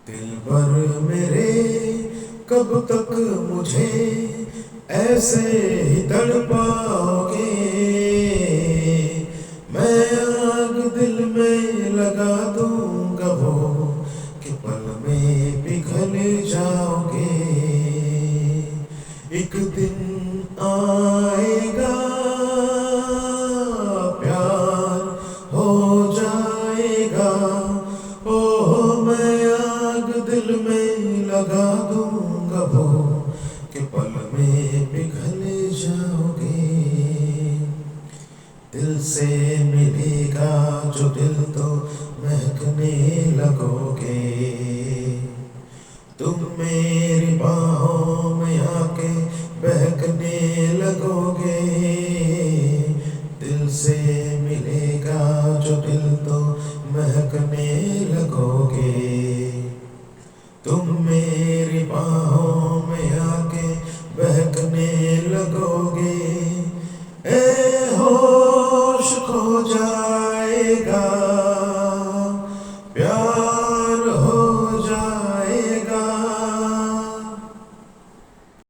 दिलबर मेरे कब तक मुझे ऐसे ही तड़पाओगे। मैं आग दिल में लगा दूंगा वो कि पल में पिघल जाओगे। एक दिन आएगा प्यार हो जाएगा। ओह मैं आग दिल में लगा दूंगा वो कि पल में पिघल जाओगे। दिल से मिलेगा जो दिल तो महकने लगोगे। तुम मेरी बाहों में आके बहकने लगोगे। दिल से मिलेगा जो दिल तो महकने लगोगे। तुम मेरी बाहों में आके बहकने लगोगे। ए होश खो जा